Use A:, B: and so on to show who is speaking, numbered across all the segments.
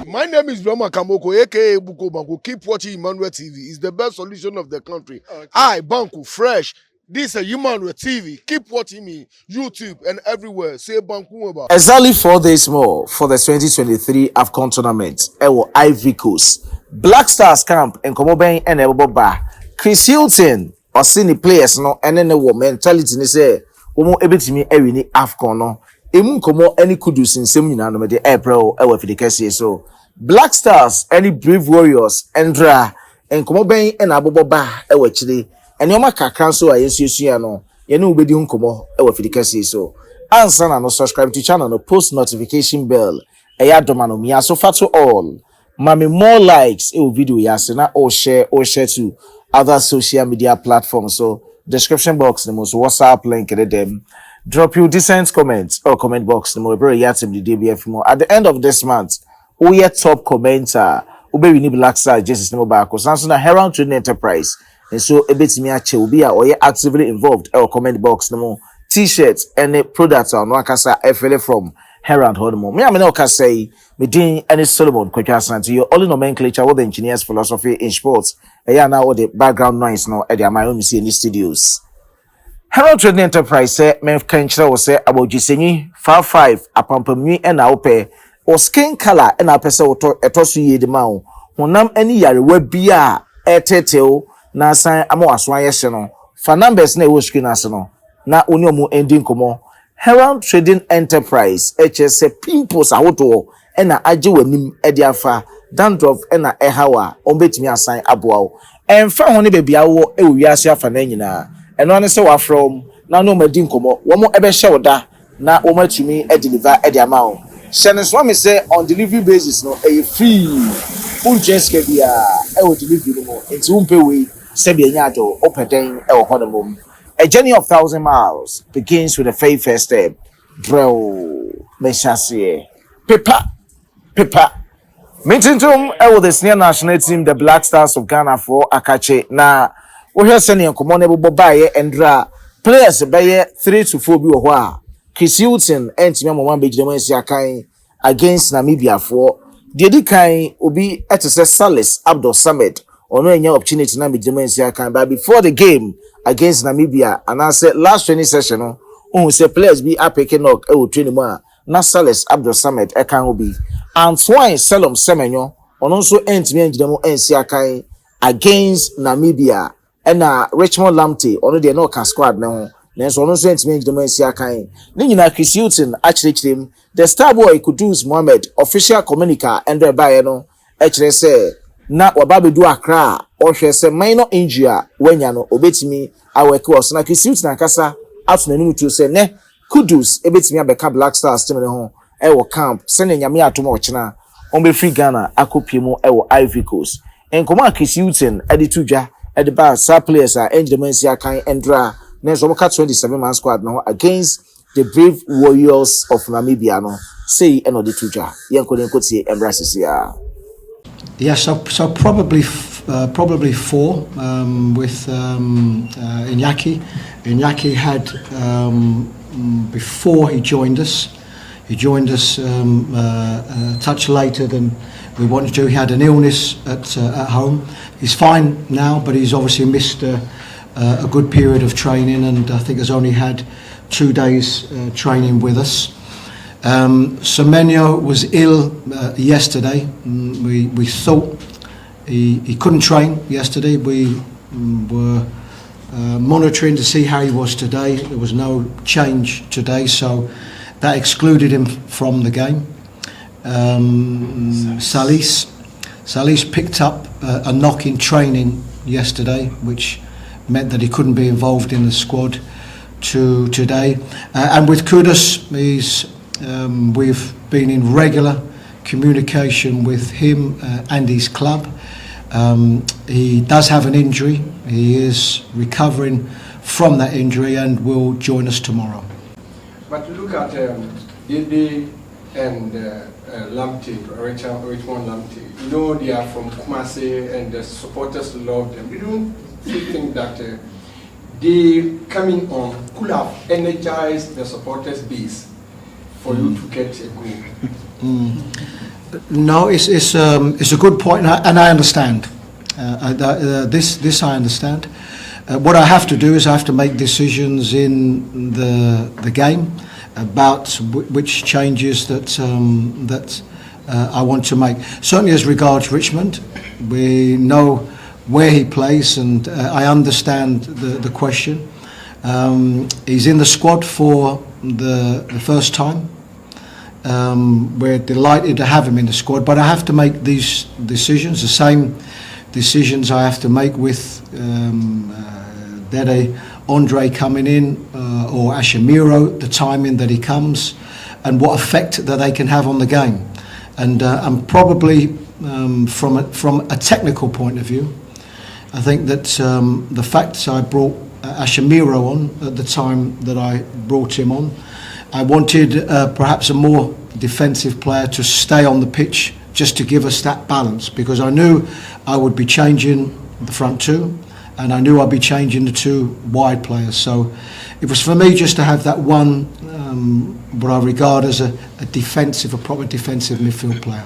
A: My name is Brahma Kamoko, aka Buko Banku. Keep watching Emmanuel TV. It's the best solution of the country. Okay. I, Banku, fresh. This is Emmanuel TV. Keep watching me, YouTube and everywhere. Say Banku about.
B: Exactly 4 days more for the 2023 AFCON tournament. Ewo Ivory Coast. Black Stars camp and Komoben and Eboba. Chris Hilton or senior players no and then the mentality ni say omo ebetimi ewini AFCON no. Emu komo any Kudus in seminar no de April ewo fidikesi so. Black Stars any Brave Warriors Endra and Komoben and Aboba ewo chile. And yoma kakran so ayesuya no. Yenu ubedi hunkomo ewo fidikesi so. Answer and no subscribe to channel no post notification bell. Eya domano miya so far to all. Mami more likes a video yasina or share to other social media platforms. So description box the most WhatsApp link at them. Drop your decent comments or comment box the more yatim the DBF more. At the end of this month, we are top commenter. Ube we need Black Star Jesus no back. Samsung Herald Trading Enterprise. And so a bit me ache will be or you actively involved or comment box no more. T-shirts and the products on Wakasa FLA from Herald Hodemo. Me amena say me din any Solomon Kwekwasanti your only nomenclature with the engineers philosophy in sports. Eya now the background noise no e dey my own see in the studios. Herald Trading Enterprise say me kanchira was say about Gisenyi 55 apampamwi e na ope o skin color e na pese etoso ye de ma wo. Honam ani yarewa bia etetew na san amawaso ayehye no. For numbers na e wo screen ase no. Na oni omo ending komo Herald Trading Enterprise HS pimples awoto ena age wanim ede afa dandruff ena ehawa ombetimi asan aboa emfa ho ne bebia wo e wiase afa na nyina eno ane se wa from na no madi nkomo wo mo ebe hye woda na wo matumi e deliver ede ama wo shene so me say on delivery basis no e free unjeske bia e wo delivery no enti umpe we se bia nya ado opeden e wo honomom. A journey of 1,000 miles begins with a very first step. Bro, Meshasiye. Pepa. Meeting with the senior national team, the Black Stars of Ghana for Akache. Now, we are sending a common Bobaye and Dra. Players by 3 to 4 B. Chris Hilton and Timmy Benjamin against Namibia for the Kai will be at a Salis Abdul Summit. Or no any opportunity na Benjamin but before the game against Namibia and I said last training session on say players be apeke knock e wo training more na Salis Abdul Samad e kan obi Antoine Semenyo on also entimi angidemo ensiakan against Namibia and Richmond Lamptey on the no can squad na so on also entimi angidemo ensiakan ni nyina Chris Hilton actually him the star boy Kudus Mohammed official communicator and by no actually say na wababedu Accra or hwese minor injury wenya no obetimi aweke was na Kisiut na kasa atunanu to say ne Kudus ebetimi abeka Black Stars team ne ho e wo camp sene nyame atoma ochina on be free Ghana akopiemu e wo Ivory Coast enkomo Kisiut e de tudwa e de ba sa players a enginemancy akan endra na so moka 27 man squad no against the Brave Warriors of Namibia no say e no de tudwa yenko den kotie embraces ya.
C: Yeah, so probably 4 with Iñaki. Iñaki had before he joined us. He joined us a touch later than we wanted to. He had an illness at home. He's fine now, but he's obviously missed a good period of training, and I think has only had 2 days training with us. Semenyo was ill yesterday. We thought he couldn't train yesterday. We were monitoring to see how he was today. There was no change today, so that excluded him from the game. Salis picked up a knock in training yesterday, which meant that he couldn't be involved in the squad today. And with Kudus, we've been in regular communication with him and his club. He does have an injury. He is recovering from that injury and will join us tomorrow.
D: But look at Dede and Lamptey, Richmond Lamptey. You know they are from Kumasi and the supporters love them. You don't think that they coming on could have energized the supporters base for you to get a goal?
C: No, it's a good point, and I understand. This I understand. What I have to do is I have to make decisions in the game about which changes that I want to make. Certainly as regards Richmond, we know where he plays, and I understand the question. He's in the squad for the first time. We're delighted to have him in the squad, but I have to make these decisions, the same decisions I have to make with Dede Andre coming in, or Ashamiro, the timing that he comes, and what effect that they can have on the game. And probably from a technical point of view, I think that the fact I brought Ashamiro on at the time that I brought him on, I wanted perhaps a more defensive player to stay on the pitch just to give us that balance, because I knew I would be changing the front two and I knew I'd be changing the two wide players. So it was for me just to have that one, what I regard as a proper defensive midfield player.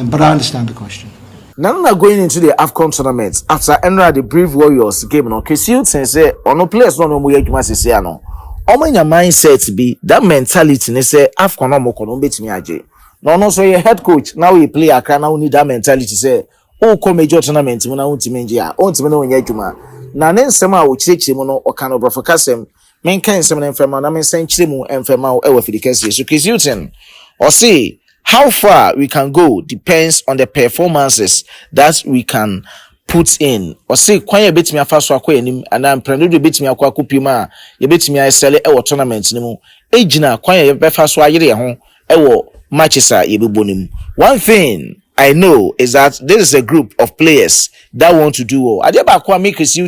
C: But I understand the question.
B: Now going into the AFCON tournament after entering the Brave Warriors game, no, Kesiu say no players no mo yedwuma sese no. Omanya mindset be that mentality ne say AFCON no mo kono betimi age. No so your head coach now you play akra now need that mentality say o come major tournament mo na untimi nje a untimi no nya adwuma. Na ne nsem a wo kirikiri mu no o kan obrofo kasem men kan nsem na mfema na men san kire mu mfema e wa fidikasi. So Kesiu or say how far we can go depends on the performances that we can put in. Or say, kwanya betimi afa so akwa enim ana mprendo de betimi akwa akopima ye betimi asele e wo tournament nimu ejina kwanya ye befa so ayere ho e wo matches a ye bebonim. One thing I know is that there is a group of players that want to do well. Ade ba kwa make Kesiu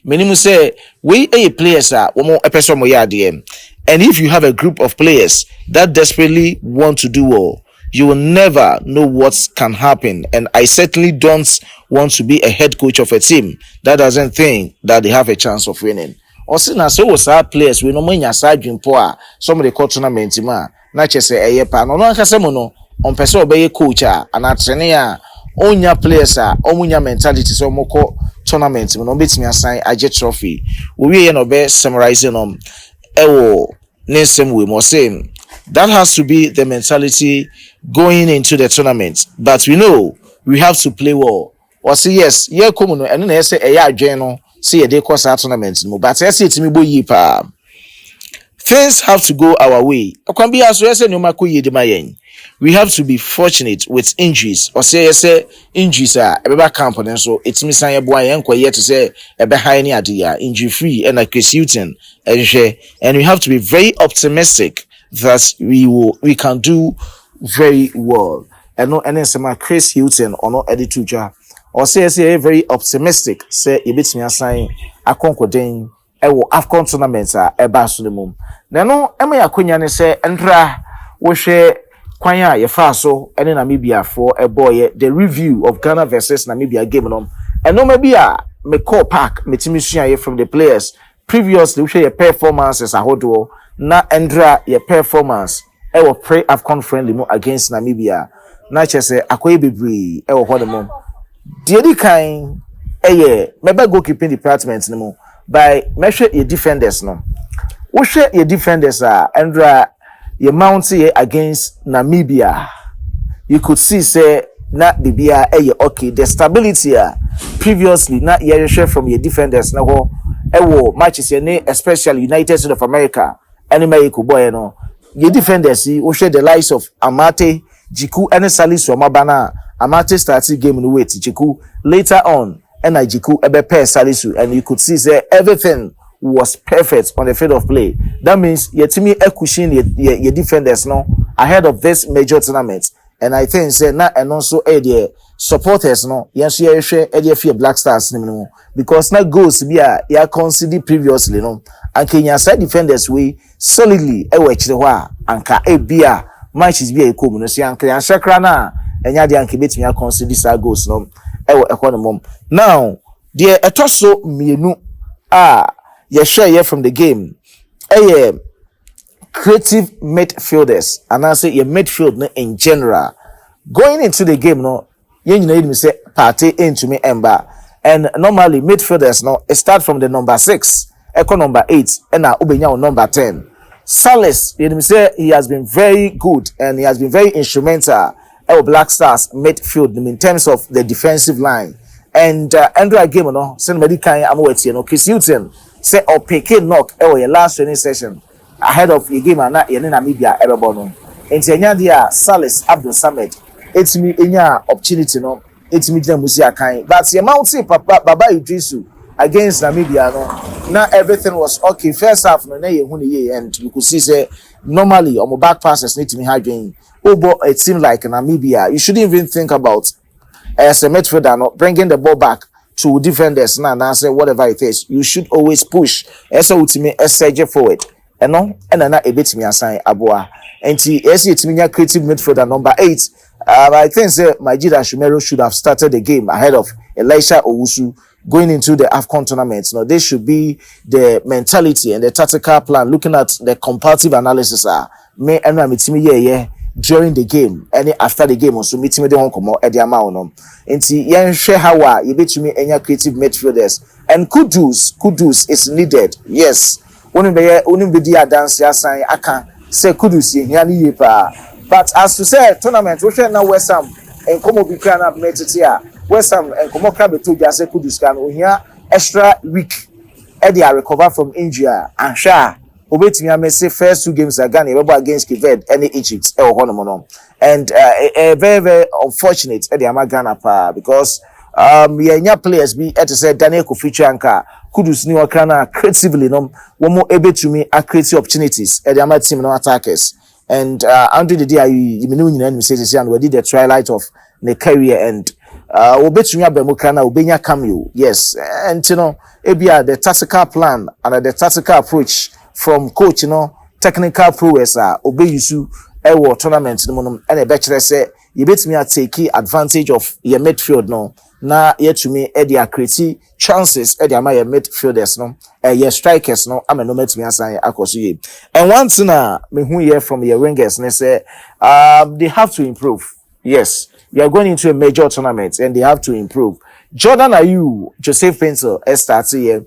B: menimu say we players are wo epeso mo ya ade. And if you have a group of players that desperately want to do well, you will never know what can happen. And I certainly don't want to be a head coach of a team that doesn't think that they have a chance of winning. Also, now so was our players we no money aside poor some of the tournament ma na chese eyepa no akasemo no on person obey coach and atrene onya players omunya mentality so moko tournament no betimi assign age trophy we no be summarizing ewo nesem we must say that has to be the mentality going into the tournament. But we know we have to play well. Or say yes, yeah, come no, and then say no, say a day course our tournament. But I say to me, boy, things have to go our way. We have to be fortunate with injuries. Or say injuries are a camp and so it's miss I boy and to say a behind idea injury free and like Kesiu and we have to be very optimistic that we can do very well. And no and then some Chris Hilton or no Eddie Tuja or say very optimistic say you bet me assign a concording AFCON tournament a basunimum. No Emma Akunya ne say entra we share kwanya ye fa so and in Namibia for a boy the review of Ghana versus Namibia game no and no maybe me call pack me timisua from the players previously we share performances ahodo na endra ye performance e wo pre-AFCON friendly mo against Namibia na chese akoye bebre e wo hodo mo de edi kan ye meba goalkeeping department ni mo by measure ye defenders no wo hwe ye defenders endra ye mount ye against Namibia you could see say na bibia okay the stability previously na ye share from your defenders na ho e wo matches ye especially United States of America anime boy no ye defenders we share the likes of Amate Jiku and Salisu Mabana Amate started game no wait Jiku later on and Jiku ebe pair Salisu and you could see say everything was perfect on the field of play. That means ye timi cushion ye defenders no ahead of this major tournament. And I think say na and also the supporters no yes ye share fear Black Stars no because na goals be ya consider previously no and Kenya side defenders we solidly e we chire ho anka e bia matches be e kom no so anka yan shakra na enya de anka betimi consider sa goals no e we economy. Now the etoso mienu ye share here from the game creative midfielders and I say your midfield in general going into the game, no, you need me say party into me ember. And normally midfielders no it start from the number 6, echo number 8, and now Ubenya number 10. Salis, you say he has been very good and he has been very instrumental at Black Stars midfield in terms of the defensive line. And Andrew game no send me kind am wait you know Chris Hilton say or pick knock your last training session ahead of your game and in Namibia everybody no. And dia Salis Abdul Samed it's me enya opportunity no it's me jam musia kind but the amount say Papa Baba Idrisu against Namibia no now everything was okay first half no and you could see say normally on my back passes need to be hard game. But it seemed like Namibia you shouldn't even think about as a midfielder not bringing the ball back to defenders now and say whatever it is you should always push as a ultimate surge forward and no and a bit me assign aboa and it's me creative midfielder number 8. I think say Majida Shumero should have started the game ahead of Elisha Owusu going into the AFCON tournament. Now, this should be the mentality and the tactical plan. Looking at the comparative analysis, me and my team during the game, and after the game, also meeting me the one come out at the amount. And see, share how you bet me any creative midfielders and Kudus is needed. Yes, only be dance sign. I can say Kudus in but as to say tournament, we share now West Ham and come up with up made it here. West Ham and come up with two just say Kudus can we here extra week. Eddie recover from injury and share. Obey me, I may say first 2 games again against Kived any Egypt and very very unfortunate Eddie Amagana because yeah players be at say Daniel Kofi Anka Kudus ni wakana creatively no one more able to me create opportunities Eddie Amag team no attackers. And Andrew the day you know say and we did the twilight of the career and obetumi abemukana obenya cameo yes and you know ebia the tactical plan and the tactical approach from coach you know technical prowess obeyusu ewo tournament no and e be kire say you betumi take advantage of your midfield no na yet to me e dey create chances e dey am your midfielders no your strikers no am no metumi asan akoso ye and one thing me hu here from your wingers ne say they have to improve. Yes, you are going into a major tournament and they have to improve. Jordan Ayew, Joseph Pencil starts here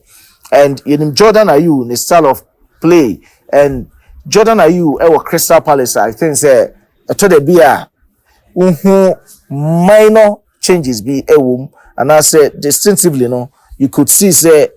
B: and in Jordan Ayew the style of play and Jordan Ayew ever Crystal Palace I think say to the beer minor changes be and I said distinctively no you could see say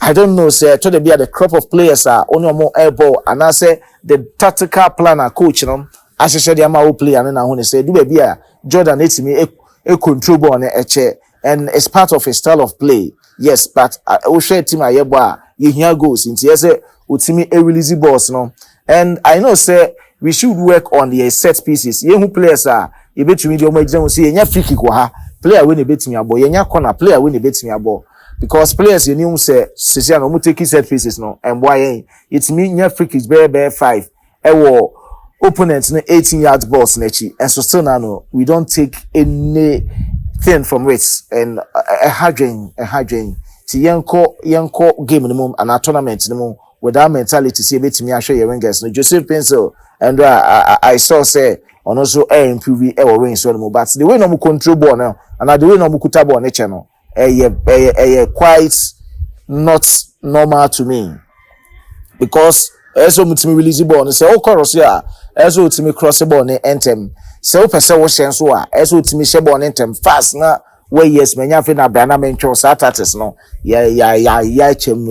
B: I don't know say to the crop of players are only more airball and I say the tactical planner coach you know as I said the amount play and then I want to say do be Jordan needs me a control ball on a chair and it's part of a style of play yes but I will share team ayeba you hear goals into yes ultimate a release balls no and I know say we should work on the set pieces ye who players are you bet me the omo say nya free kick wa player when e bet me abo ye nya corner player when e bet me abo because players you knew say sisi no mo take set pieces no and boy it mean nya free kicks be 5 ewo opponents no 18 yards balls nechi and so still now no we don't take anything from it and a harding ti yanko game no and a tournament no with that mentality say betimi ahwe your wingers no Joseph Pencil and I saw say on also improve win so no but the way no mo control ball now and the way no mo kuta ball neche no quite not normal to me because eso mutimi release ball no say o cross ya eso mutimi cross ball ne entem say o pese wo hyen so a eso mutimi hye ball ne entem fast na where yes menya fe na brana mencho sa tatis no ya chem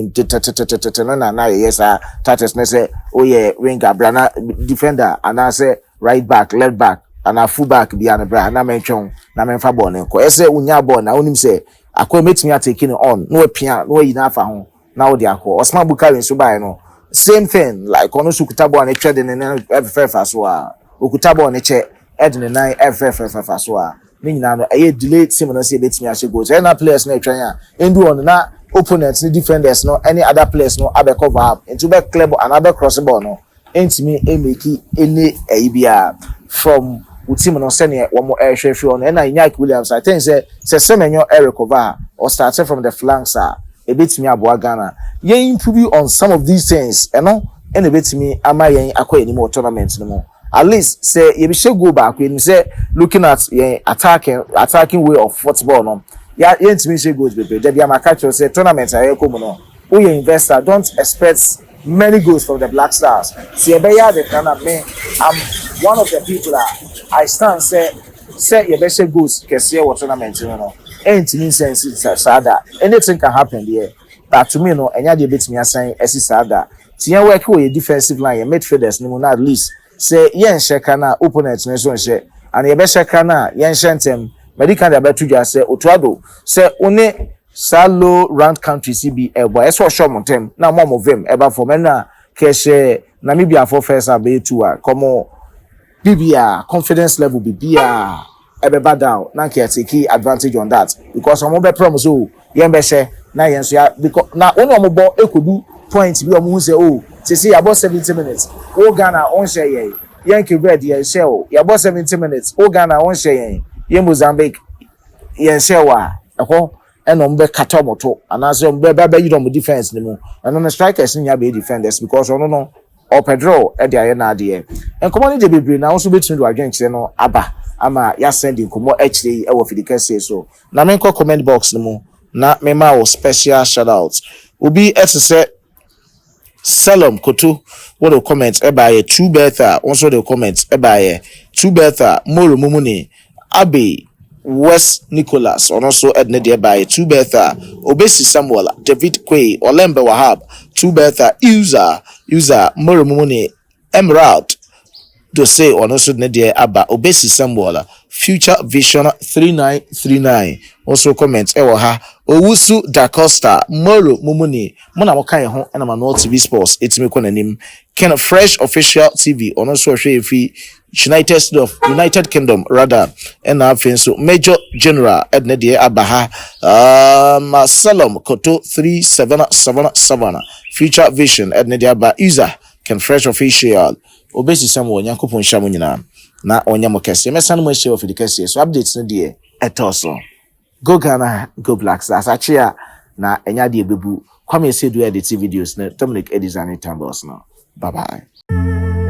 B: na yes tatis ne say oh yeah winger brana defender and I say right back left back and a full back bi an brana mencho na menfa ball ne ko ese unya ball na onim say akwa metimi atake on no apia no yi na afa ho na wo de akọ Osman Bukari so bai no same thing like ono sukutabo an etwe de ne every so a okutabo ne che edne nine every so a ni nyina no eye delay team no say betimi ahye goals na players na etwen a endu on na opponents ni defenders no any other players no abe cover up into back club and abe cross ball no entimi emeki any bia from team no say ne wo mo ehwehwe on na Inaki Williams I think say Semenyo recover or started from the flanks a bit me aboa Ghana ye improve on some of these things and no and a bit me ama yen akwa any more tournament no more at least say you be go back when you say looking at attacking way of football no yeah yent me say goals baby there be am catch you say tournament aye come no who you investor don't expect many goals from the Black Stars see e be ya the kind of me I'm one of the people that I stand say you be say goals kese wa tournament no ain't mean sense sada anything can happen there but to me no enya dey betimi asan esi sada tiyan work with defensive line your midfielders no na at least say yen sheka na opponent no so nche and ye be sheka na yen shentem medical dey betu dwa say otuado say one salo round country cb ebo eso show montem na mo movem eba for men na keshe Namibia for first abe two a como bibia confidence level bibia ebeba down na ke take advantage on that because omo be promise oh yen be she na yen so ya because na onu omo bo ekodu point bi omo say oh say about 70 minutes o Ghana on share yen ke red yen share oh about 70 minutes o Ghana on share yen Mozambique yen share wa eho eno mbe kata moto anase mbe ba yi do defense ni mu eno no strikers nya be defenders because ono no or Pedro e dia ye na ade en komo ni de bebre na so betumi do adwen kire no aba ama ya sending komo actually e wo fidikase so na me ko comment box ni mu na me ma wo special shout out obi say Salom Koto what the comments by two better also the comments by two better Moro Mumuni Abe West Nicholas and also Edna there by two better Obesi Samuel David Quay Olembe Wahab two better user Moro Mumuni Emerald to say on also Nadia Abba Obesi Samuel Future Vision 3939 also comments ewa Owusu Da Costa Moro Mumuni Mona Mokai ho and Manual TV Sports it's me konanim Ken Fresh Official TV on also free United Kingdom rather and now so Major General Ednadia Abaha Salom Koto 3777 Future Vision Ednadia Ba user Ken Fresh Official Obesi Samuel Yankopon Shamu nyina na onyamo kese mesan mo share of the kese so updates no dey etoso go Ghana go Black Stars achia na enya de bebu kwame sedu edit videos na Dominic Edizani Tambos no bye bye.